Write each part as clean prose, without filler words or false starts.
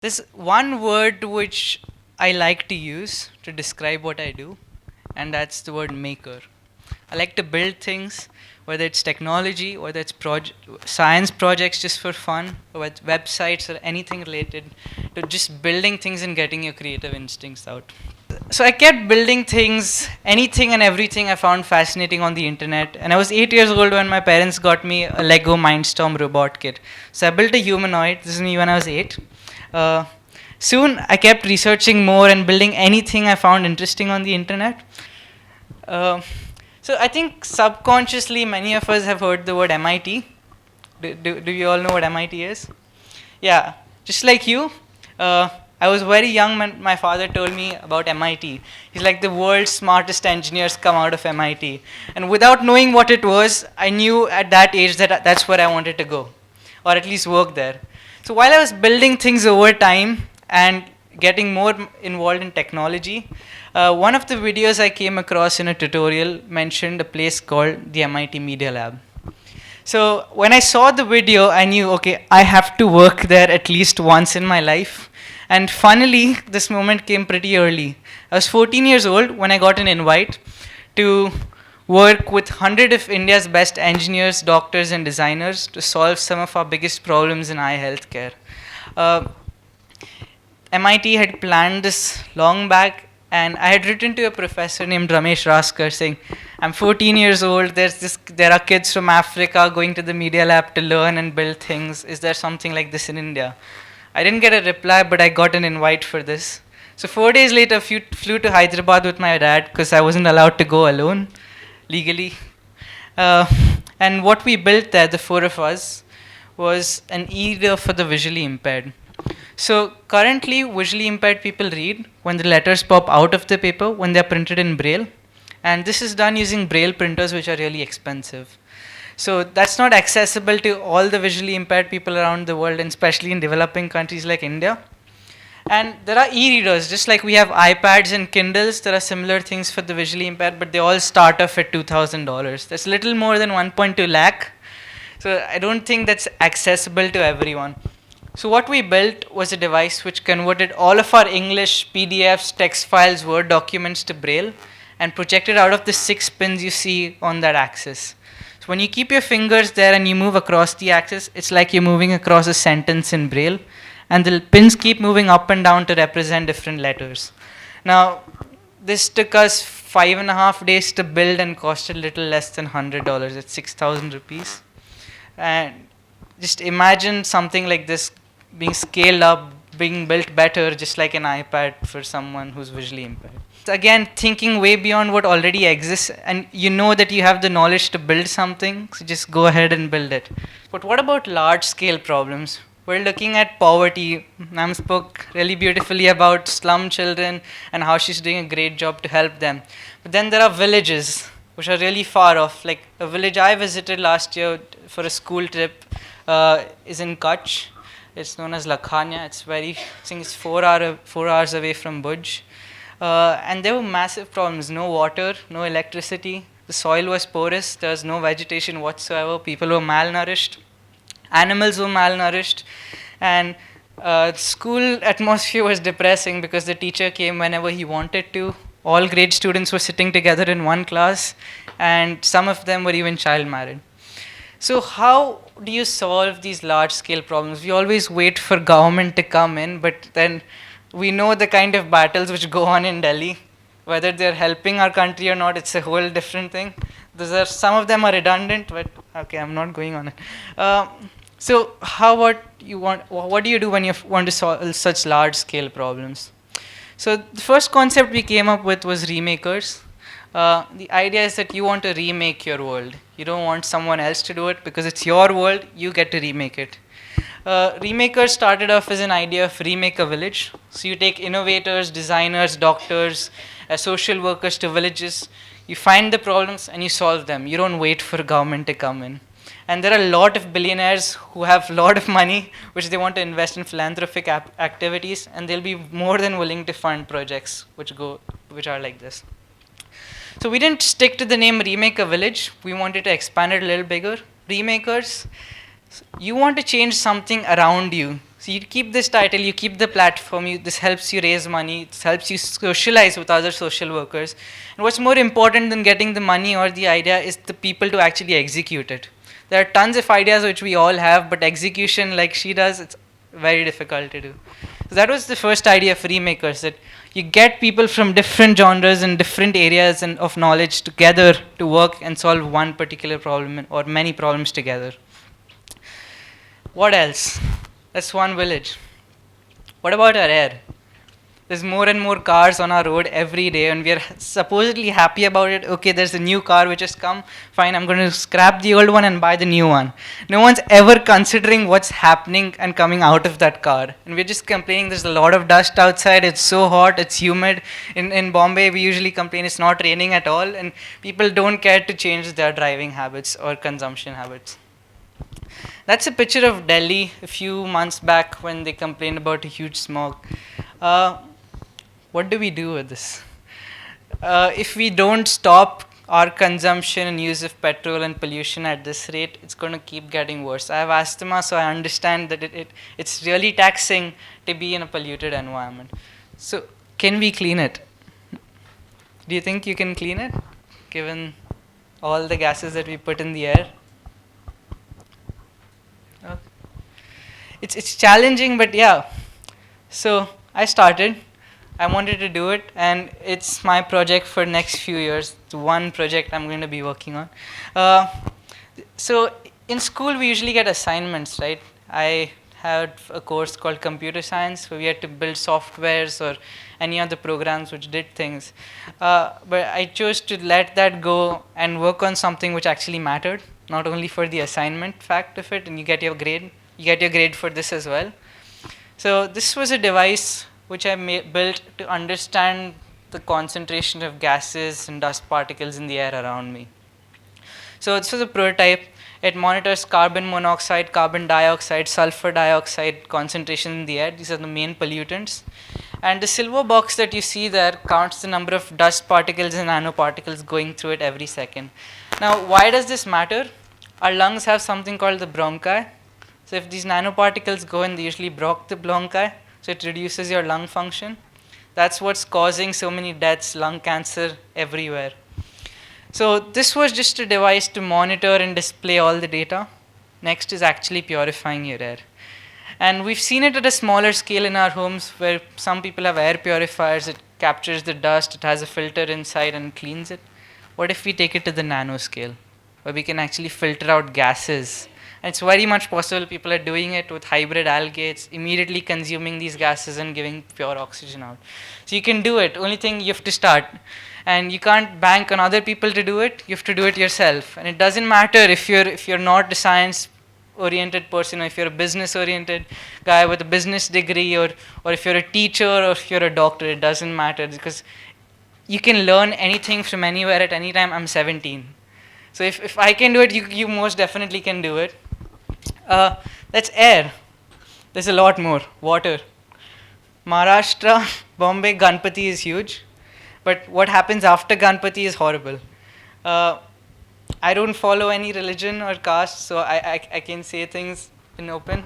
There's one word which I like to use to describe what I do, and that's the word maker. I like to build things, whether it's technology, whether it's science projects just for fun, or websites or anything related to just building things and getting your creative instincts out. So I kept building things, anything and everything I found fascinating on the internet. And I was 8 years old when my parents got me a Lego Mindstorm robot kit. So I built a humanoid. This is me when I was 8. Uh, Soon I kept researching more and building anything I found interesting on the internet. Uh, so I think subconsciously many of us have heard the word MIT. Do you all know what MIT is? Yeah, just like you. I was very young when my father told me about MIT. He's like, the world's smartest engineers come out of MIT. And without knowing what it was, I knew at that age that that's where I wanted to go, or at least work there. So while I was building things over time and getting more involved in technology, one of the videos I came across in a tutorial mentioned a place called the MIT Media Lab. So when I saw the video, I knew, okay, I have to work there at least once in my life. And finally, this moment came pretty early. I was 14 years old when I got an invite to work with 100 of India's best engineers, doctors, and designers to solve some of our biggest problems in eye healthcare. MIT had planned this long back, and I had written to a professor named Ramesh Raskar saying, I'm 14 years old, there are kids from Africa going to the Media Lab to learn and build things. Is there something like this in India? I didn't get a reply, but I got an invite for this. So 4 days later, flew to Hyderabad with my dad because I wasn't allowed to go alone legally. And what we built there, the four of us, was an e-reader for the visually impaired. So currently, visually impaired people read when the letters pop out of the paper when they're printed in braille. And this is done using braille printers, which are really expensive. So that's not accessible to all the visually impaired people around the world, and especially in developing countries like India. And there are e-readers, just like we have iPads and Kindles, there are similar things for the visually impaired, but they all start off at $2,000. That's little more than 1.2 lakh. So I don't think that's accessible to everyone. So what we built was a device which converted all of our English, PDFs, text files, Word documents to Braille and projected out of the 6 pins you see on that axis. So when you keep your fingers there and you move across the axis, it's like you're moving across a sentence in Braille, and the pins keep moving up and down to represent different letters. Now, this took us 5.5 days to build and cost a little less than $100. It's 6,000 rupees. And just imagine something like this being scaled up, being built better, just like an iPad for someone who's visually impaired. Again, thinking way beyond what already exists, and you know that you have the knowledge to build something, so just go ahead and build it. But what about large-scale problems? We're looking at poverty. Nam spoke really beautifully about slum children and how she's doing a great job to help them. But then there are villages which are really far off. Like a village I visited last year for a school trip is in Kutch. It's known as Lakhania. It's I think it's 4 hours away from Bhuj. And there were massive problems. No water, no electricity. The soil was porous. There was no vegetation whatsoever. People were malnourished. Animals were malnourished. And school atmosphere was depressing because the teacher came whenever he wanted to. All grade students were sitting together in one class, and some of them were even child married. So how do you solve these large-scale problems? We always wait for government to come in, but then we know the kind of battles which go on in Delhi. Whether they're helping our country or not, it's a whole different thing. Some of them are redundant, but okay, I'm not going on it. So how about what do you do when you want to solve such large-scale problems? So the first concept we came up with was remakers. The idea is that you want to remake your world. You don't want someone else to do it because it's your world, you get to remake it. Remakers started off as an idea of remake a village. So you take innovators, designers, doctors, social workers to villages. You find the problems and you solve them. You don't wait for government to come in. And there are a lot of billionaires who have a lot of money which they want to invest in philanthropic activities, and they'll be more than willing to fund projects which are like this. So we didn't stick to the name Remake a Village. We wanted to expand it a little bigger. Remakers, you want to change something around you. So you keep this title, you keep the platform, this helps you raise money, this helps you socialize with other social workers. And what's more important than getting the money or the idea is the people to actually execute it. There are tons of ideas which we all have, but execution like she does, it's very difficult to do. So that was the first idea of Remakers, that you get people from different genres and different areas and of knowledge together to work and solve one particular problem or many problems together. What else? That's one village. What about our air? There's more and more cars on our road every day, and we are supposedly happy about it. Okay, there's a new car which has come. Fine, I'm going to scrap the old one and buy the new one. No one's ever considering what's happening and coming out of that car. And we're just complaining there's a lot of dust outside. It's so hot, it's humid. In Bombay, we usually complain it's not raining at all, and people don't care to change their driving habits or consumption habits. That's a picture of Delhi a few months back when they complained about a huge smog. What do we do with this? If we don't stop our consumption and use of petrol and pollution at this rate, it's going to keep getting worse. I have asthma, so I understand that it's really taxing to be in a polluted environment. So, can we clean it? Do you think you can clean it, given all the gases that we put in the air? It's challenging, but yeah. So I started. I wanted to do it, and it's my project for next few years. It's one project I'm going to be working on. So in school, we usually get assignments, right? I had a course called computer science, where we had to build softwares or any other programs which did things. But I chose to let that go and work on something which actually mattered, not only for the assignment fact of it, and you get your grade. You get your grade for this as well. So this was a device which I built to understand the concentration of gases and dust particles in the air around me. So this was a prototype. It monitors carbon monoxide, carbon dioxide, sulfur dioxide concentration in the air. These are the main pollutants. And the silver box that you see there counts the number of dust particles and nanoparticles going through it every second. Now, why does this matter? Our lungs have something called the bronchi. So if these nanoparticles go in, they usually block the bronchi, so it reduces your lung function. That's what's causing so many deaths, lung cancer everywhere. So this was just a device to monitor and display all the data. Next is actually purifying your air. And we've seen it at a smaller scale in our homes, where some people have air purifiers. It captures the dust, it has a filter inside and cleans it. What if we take it to the nanoscale, where we can actually filter out gases? It's very much possible. People are doing it with hybrid algae. It's immediately consuming these gases and giving pure oxygen out. So you can do it. Only thing, you have to start. And you can't bank on other people to do it. You have to do it yourself. And it doesn't matter if you're not a science-oriented person, or if you're a business-oriented guy with a business degree, or if you're a teacher, or if you're a doctor. It doesn't matter, because you can learn anything from anywhere at any time. I'm 17. So if I can do it, you most definitely can do it. That's air. There's a lot more. Water. Maharashtra, Bombay, Ganpati is huge. But what happens after Ganpati is horrible. I don't follow any religion or caste, so I can say things in open.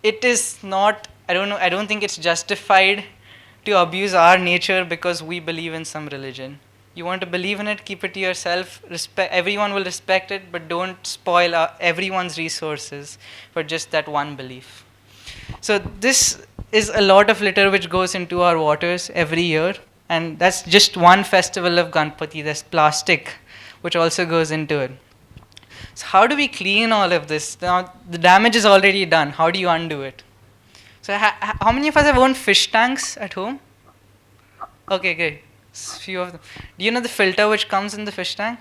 It is not, I don't think it's justified to abuse our nature because we believe in some religion. You want to believe in it, keep it to yourself. Everyone will respect it, but don't spoil everyone's resources for just that one belief. So this is a lot of litter which goes into our waters every year, and that's just one festival of Ganpati. There's plastic which also goes into it. So how do we clean all of this? Now the damage is already done. How do you undo it? So how many of us have owned fish tanks at home? Okay, great. Few of them. Do you know the filter which comes in the fish tank?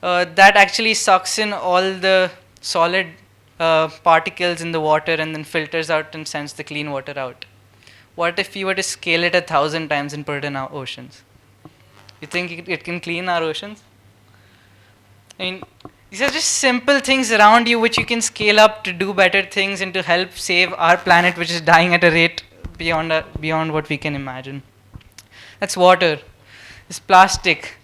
That actually sucks in all the solid particles in the water and then filters out and sends the clean water out. What if you were to scale it 1,000 times and put it in our oceans? You think it can clean our oceans? I mean, these are just simple things around you which you can scale up to do better things and to help save our planet, which is dying at a rate beyond what we can imagine. That's water. It's plastic.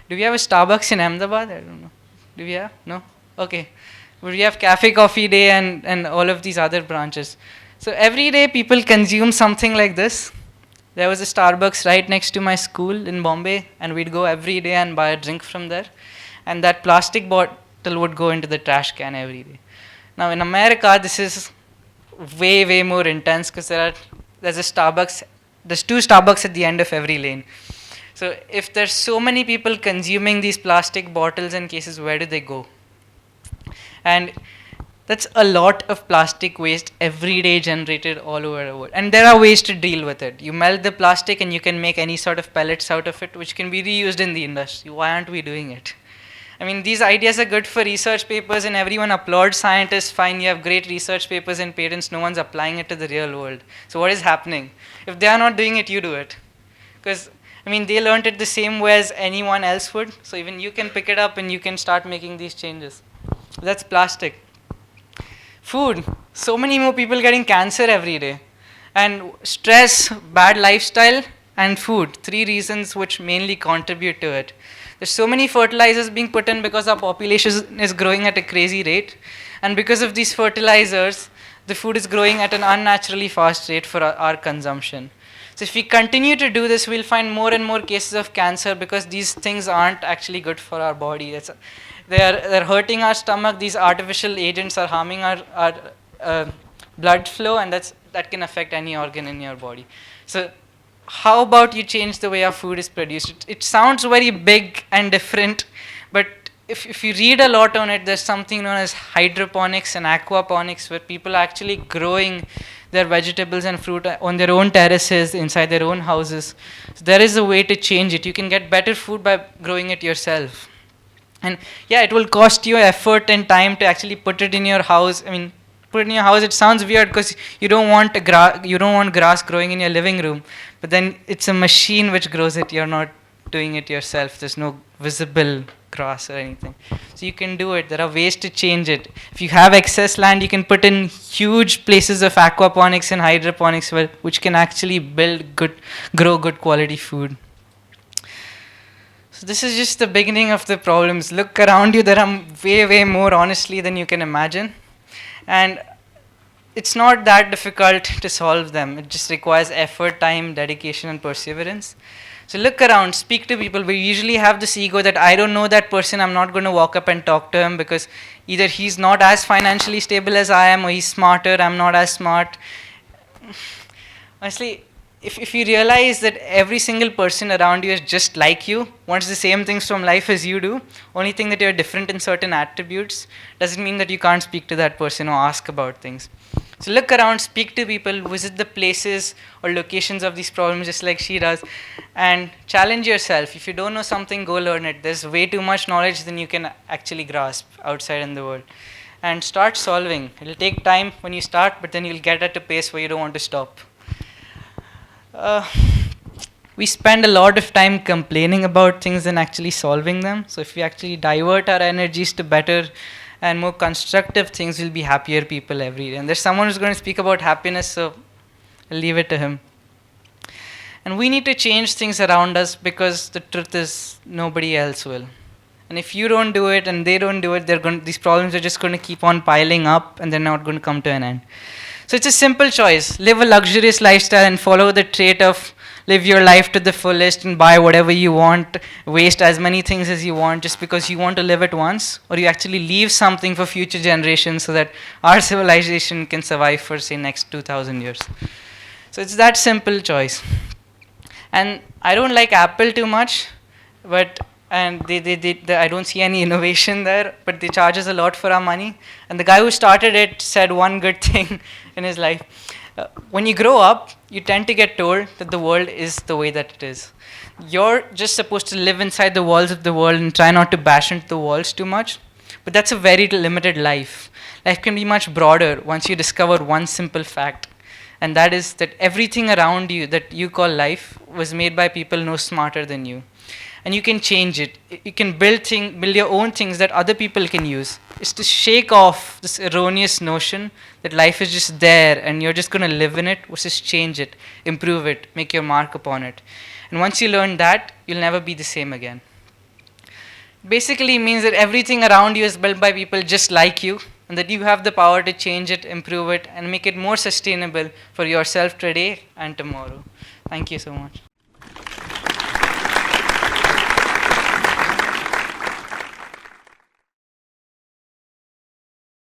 Do we have a Starbucks in Ahmedabad? I don't know. Do we have? No? Okay. We have cafe coffee day and all of these other branches. So every day people consume something like this. There was a Starbucks right next to my school in Bombay, and we'd go every day and buy a drink from there. And that plastic bottle would go into the trash can every day. Now in America, this is way, way more intense because there's a Starbucks, there's two Starbucks at the end of every lane. So if there's so many people consuming these plastic bottles and cases, where do they go? And that's a lot of plastic waste every day generated all over the world. And there are ways to deal with it. You melt the plastic and you can make any sort of pellets out of it, which can be reused in the industry. Why aren't we doing it? I mean, these ideas are good for research papers and everyone applauds scientists. Fine, you have great research papers and patents. No one's applying it to the real world. So what is happening? If they are not doing it, you do it. Because, I mean, they learned it the same way as anyone else would. So even you can pick it up and you can start making these changes. That's plastic. Food. So many more people getting cancer every day. And stress, bad lifestyle, and food. 3 reasons which mainly contribute to it. There's so many fertilizers being put in because our population is growing at a crazy rate. And because of these fertilizers, the food is growing at an unnaturally fast rate for our consumption. So if we continue to do this, we'll find more and more cases of cancer because these things aren't actually good for our body. They're hurting our stomach. These artificial agents are harming our blood flow, and that can affect any organ in your body. So how about you change the way our food is produced? It sounds very big and different, but if you read a lot on it, there's something known as hydroponics and aquaponics, where people are actually growing their vegetables and fruit on their own terraces, inside their own houses. So there is a way to change it. You can get better food by growing it yourself. And yeah, it will cost you effort and time to actually put it in your house. I mean, put it in your house, it sounds weird because you don't want grass growing in your living room. But then it's a machine which grows it. You're not doing it yourself. There's no visible grass or anything. So you can do it. There are ways to change it. If you have excess land, you can put in huge places of aquaponics and hydroponics which can actually grow good quality food. So this is just the beginning of the problems. Look around you. There are way, way more, honestly, than you can imagine. And it's not that difficult to solve them. It just requires effort, time, dedication, and perseverance. So look around, speak to people. We usually have this ego that I don't know that person, I'm not going to walk up and talk to him because either he's not as financially stable as I am, or he's smarter, I'm not as smart. Honestly, if you realize that every single person around you is just like you, wants the same things from life as you do, only thing that you're different in certain attributes, doesn't mean that you can't speak to that person or ask about things. So look around, speak to people, visit the places or locations of these problems just like she does, and challenge yourself. If you don't know something, go learn it. There's way too much knowledge than you can actually grasp outside in the world. And start solving. It'll take time when you start, but then you'll get at a pace where you don't want to stop. We spend a lot of time complaining about things than actually solving them. So if we actually divert our energies to better and more constructive things, we'll be happier people every day. And there's someone who's going to speak about happiness, so I'll leave it to him. And we need to change things around us because the truth is nobody else will. And if you don't do it and they don't do it, these problems are just going to keep on piling up and they're not going to come to an end. So it's a simple choice. Live a luxurious lifestyle and follow the trait of live your life to the fullest and buy whatever you want, waste as many things as you want just because you want to live it once, or you actually leave something for future generations so that our civilization can survive for, say, next 2,000 years. So it's that simple choice. And I don't like Apple too much, and I don't see any innovation there, but they charge us a lot for our money. And the guy who started it said one good thing in his life. When you grow up, you tend to get told that the world is the way that it is. You're just supposed to live inside the walls of the world and try not to bash into the walls too much. But that's a very limited life. Life can be much broader once you discover one simple fact. And that is that everything around you that you call life was made by people no smarter than you. And you can change it. You can build your own things that other people can use. It's to shake off this erroneous notion that life is just there and you're just going to live in it, versus change it, improve it, make your mark upon it. And once you learn that, you'll never be the same again. basically means that everything around you is built by people just like you, and that you have the power to change it, improve it, and make it more sustainable for yourself today and tomorrow. Thank you so much.